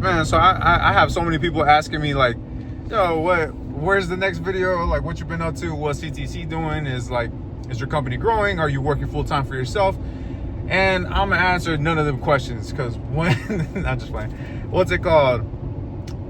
Man, so I have so many people asking me like, yo, where's the next video? Like, what you been up to? What's CTC doing? Is your company growing? Are you working full time for yourself? And I'm gonna answer none of them questions because when not just playing. What's it called?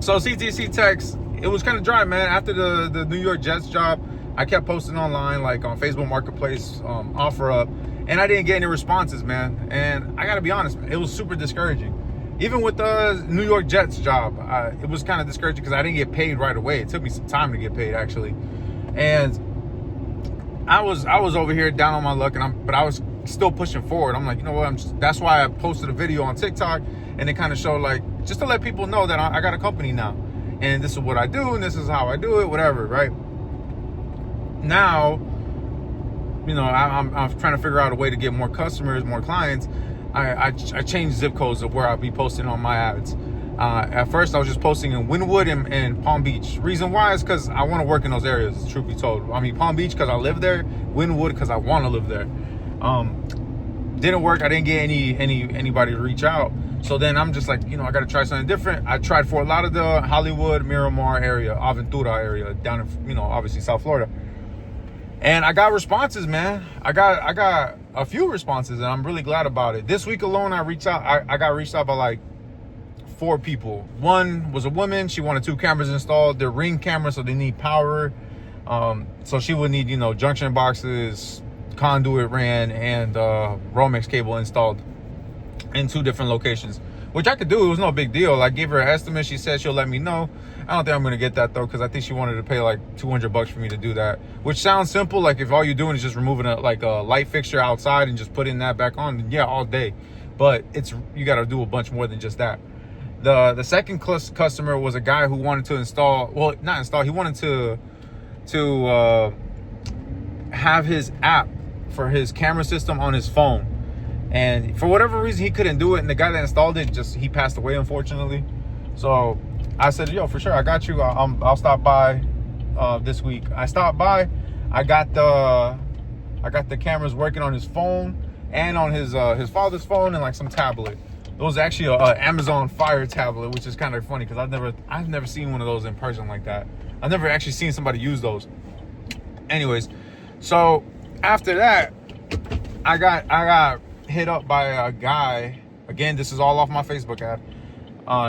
So CTC Techs, it was kind of dry, man. After the New York Jets job, I kept posting online, like on Facebook Marketplace, OfferUp, and I didn't get any responses, man. And I gotta be honest, man, it was super discouraging. Even with the New York Jets job, it was kind of discouraging because I didn't get paid right away. It took me some time to get paid, actually. And I was over here down on my luck, but I was still pushing forward. I'm like, you know what? That's why I posted a video on TikTok, and it kind of showed, like, just to let people know that I got a company now, and this is what I do, and this is how I do it, whatever, right? Now, you know, I'm trying to figure out a way to get more customers, more clients. I changed zip codes of where I'll be posting on my ads. At first, I was just posting in Wynwood and Palm Beach. Reason why is because I want to work in those areas, truth be told. I mean, Palm Beach because I live there, Wynwood because I want to live there. Didn't work. I didn't get anybody to reach out. So then I'm just like, you know, I got to try something different. I tried Fort Lauderdale, Hollywood, Miramar area, Aventura area, down in, you know, obviously South Florida. And I got responses, man. I got a few responses, and I'm really glad about it. This week alone, I got reached out by like 4 people. One was a woman. She wanted 2 cameras installed. They're Ring cameras, so they need power. So she would need, you know, junction boxes, conduit ran, and Romex cable installed in 2 different locations, which I could do. It was no big deal. I gave her an estimate. She said she'll let me know. I don't think I'm gonna get that though, because I think she wanted to pay like $200 for me to do that, which sounds simple. Like if all you're doing is just removing a light fixture outside and just putting that back on, then yeah, all day. But you got to do a bunch more than just that. The second customer was a guy who wanted to install. Well, not install. He wanted to have his app for his camera system on his phone, and for whatever reason he couldn't do it. And the guy that installed it he passed away, unfortunately. So I said, yo, for sure, I got you. I'll stop by this week. I stopped by. I got the cameras working on his phone and on his father's phone and like some tablet. It was actually a Amazon Fire tablet, which is kind of funny because I've never seen one of those in person like that. I've never actually seen somebody use those. Anyways, so after that, I got hit up by a guy. Again, this is all off my Facebook ad.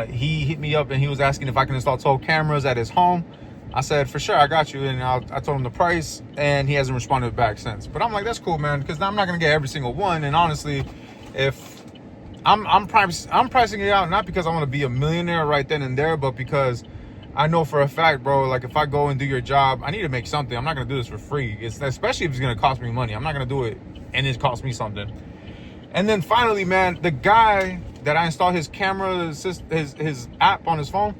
He hit me up and he was asking if I can install 12 cameras at his home. I said, for sure, I got you. And I told him the price, and he hasn't responded back since. But I'm like, that's cool, man, because I'm not going to get every single one. And honestly, if I'm pricing it out, not because I want to be a millionaire right then and there, but because I know for a fact, bro, like if I go and do your job, I need to make something. I'm not going to do this for free. Especially if it's going to cost me money. I'm not going to do it and it costs me something. And then finally, man, the guy that I installed his camera, his app on his phone,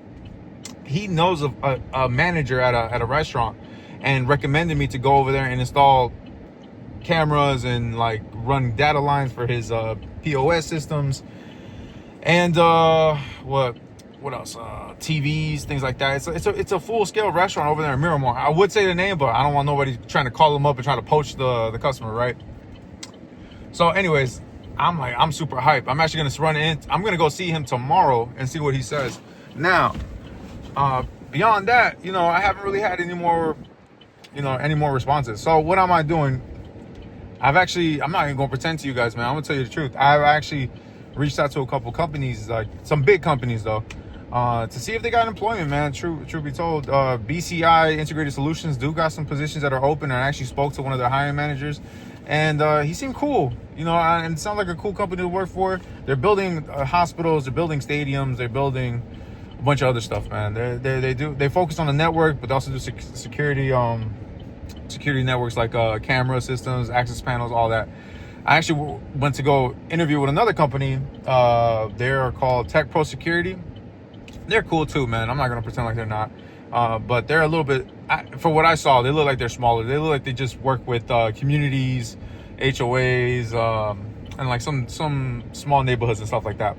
he knows of a manager at a restaurant and recommended me to go over there and install cameras and like run data lines for his POS systems and what else, TVs, things like that. It's a full scale restaurant over there in Miramar. I would say the name, but I don't want nobody trying to call him up and try to poach the customer, right? So anyways, I'm super hyped. I'm actually I'm gonna go see him tomorrow and see what he says. Now, beyond that, you know, I haven't really had any more responses. So what am I doing? I'm not even gonna pretend to you guys, man. I'm gonna tell you the truth. I've actually reached out to a couple companies, like some big companies though, to see if they got employment, man. True be told, BCI Integrated Solutions do got some positions that are open. I actually spoke to one of their hiring managers, and he seemed cool, you know, and it sounds like a cool company to work for. They're building hospitals, they're building stadiums, they're building a bunch of other stuff, man. They focus on the network, but they also do security networks like camera systems, access panels, all that. I actually went to go interview with another company. They're called Tech Pro Security. They're cool too, man. I'm not gonna pretend like they're not. But they're a little bit, for what I saw, they look like they're smaller. They look like they just work with communities, HOAs, and like some small neighborhoods and stuff like that.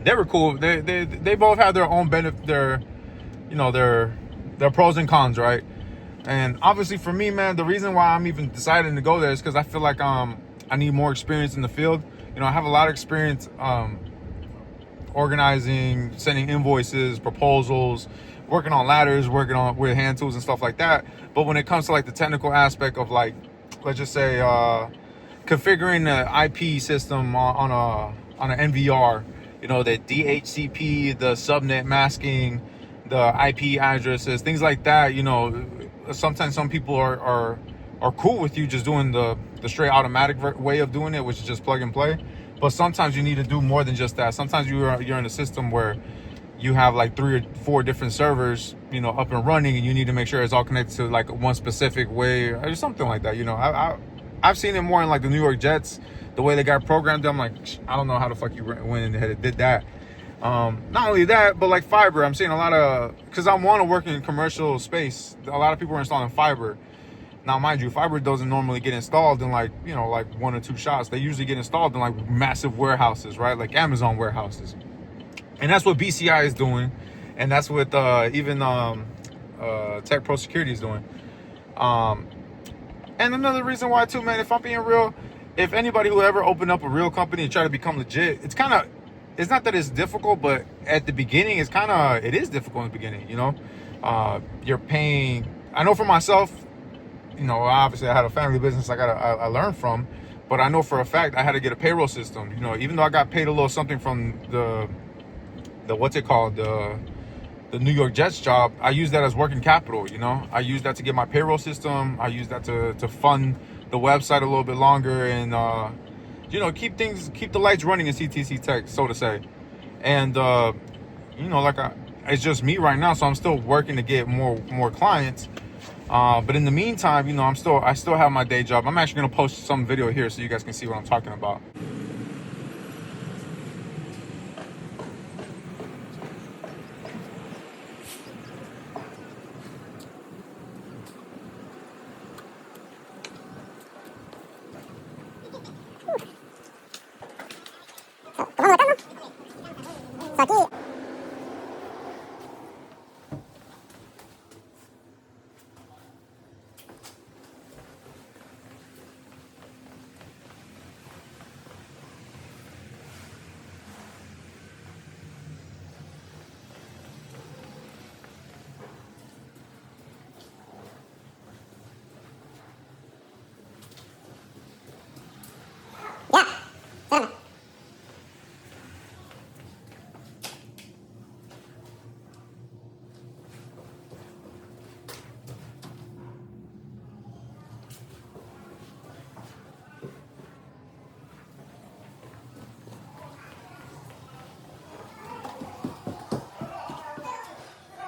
They were cool. They both have their own benefit, their pros and cons, right? And obviously for me, man, the reason why I'm even deciding to go there is because I feel like I need more experience in the field. You know, I have a lot of experience organizing, sending invoices, proposals, working on ladders, working on with hand tools and stuff like that. But when it comes to like the technical aspect of like, let's just say configuring the IP system on an NVR, you know, the DHCP, the subnet masking, the IP addresses, things like that, you know, sometimes some people are cool with you just doing the straight automatic way of doing it, which is just plug and play. But sometimes you need to do more than just that. Sometimes you're in a system where you have like 3 or 4 different servers, you know, up and running, and you need to make sure it's all connected to like one specific way or something like that. You know, I've seen it more in like the New York Jets, the way they got programmed. I'm like, I don't know how the fuck you went ahead and did that. Not only that, but like fiber, I'm seeing a lot of, because I want to work in commercial space, a lot of people are installing fiber. Now, mind you, fiber doesn't normally get installed in like, you know, like 1 or 2 shots. They usually get installed in like massive warehouses, right? Like Amazon warehouses. And that's what BCI is doing. And that's what even Tech Pro Security is doing. And another reason why too, man, if I'm being real, if anybody who ever opened up a real company and try to become legit, it's not that it's difficult, but at the beginning, it is difficult in the beginning, you know? You're paying, I know for myself, you know, obviously I had a family business I learned from, but I know for a fact I had to get a payroll system. You know, even though I got paid a little something from the what's it called, the New York Jets job, I use that as working capital. You know, I use that to get my payroll system. I use that to fund the website a little bit longer, and you know, keep the lights running in CTC Tech, so to say. And you know, like it's just me right now, so I'm still working to get more clients. But in the meantime, you know, I still have my day job. I'm actually gonna post some video here so you guys can see what I'm talking about.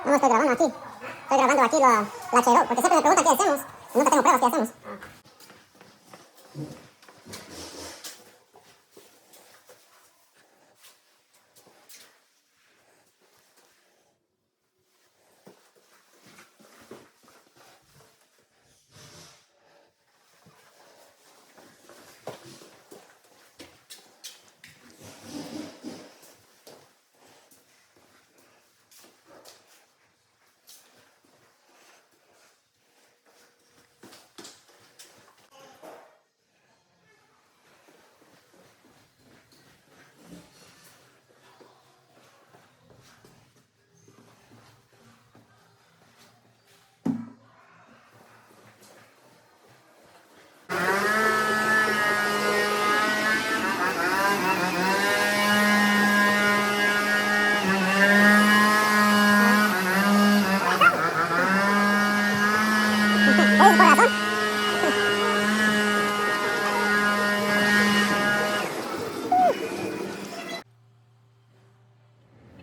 No, estoy grabando aquí. Estoy grabando aquí la H2, porque siempre me preguntan qué hacemos y nunca tengo pruebas qué hacemos.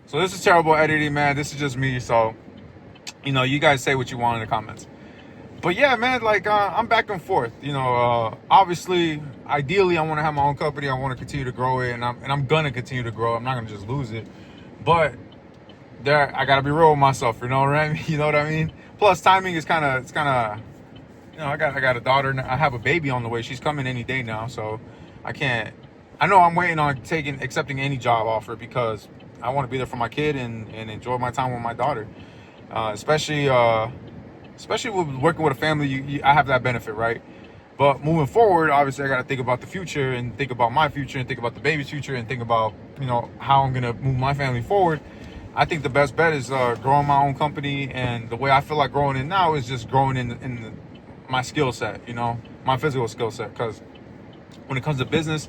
So this is terrible editing, man. This is just me. So, you know, you guys say what you want in the comments. But yeah, man, like I'm back and forth. You know, obviously, ideally, I want to have my own company. I want to continue to grow it, and I'm gonna continue to grow. I'm not gonna just lose it. But I gotta be real with myself. You know what I mean? You know what I mean? Plus, timing is kind of. You know, I got a daughter. I have a baby on the way. She's coming any day now, so I can't. I know I'm waiting on accepting any job offer because I want to be there for my kid and enjoy my time with my daughter. Especially with working with a family, I have that benefit, right? But moving forward, obviously, I got to think about the future and think about my future and think about the baby's future and think about how I'm gonna move my family forward, I think the best bet is growing my own company. And the way I feel like growing it now is just growing in my skill set, my physical skill set. Because when it comes to business,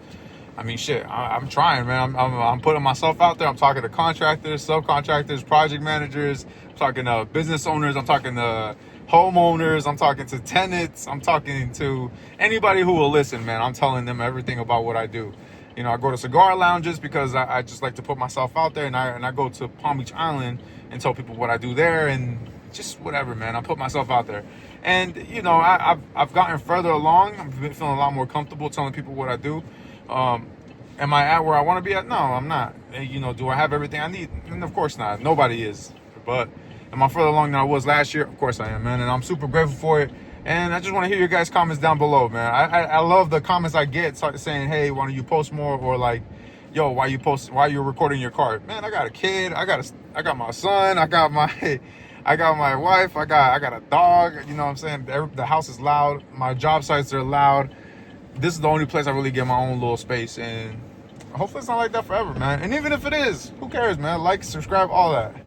I mean, shit, I'm trying, man. I'm putting myself out there. I'm talking to contractors, subcontractors, project managers. I'm talking to business owners. I'm talking to homeowners. I'm talking to tenants. I'm talking to anybody who will listen, man. I'm telling them everything about what I do. I go to cigar lounges because I just like to put myself out there, and I go to Palm Beach Island and tell people what I do there, and just whatever, man. I put myself out there. And, I've gotten further along. I've been feeling a lot more comfortable telling people what I do. Am I at where I want to be at? No, I'm not. Do I have everything I need? And of course not. Nobody is. But am I further along than I was last year? Of course I am, man. And I'm super grateful for it. And I just want to hear your guys' comments down below, man. I love the comments I get saying, hey, why don't you post more? Or like, yo, why you recording your car? Man, I got a kid. I got my son. I got my wife. I got a dog. You know what I'm saying? The house is loud. My job sites are loud. This is the only place I really get my own little space, and hopefully it's not like that forever, man. And even if it is, who cares, man? Like, subscribe, all that.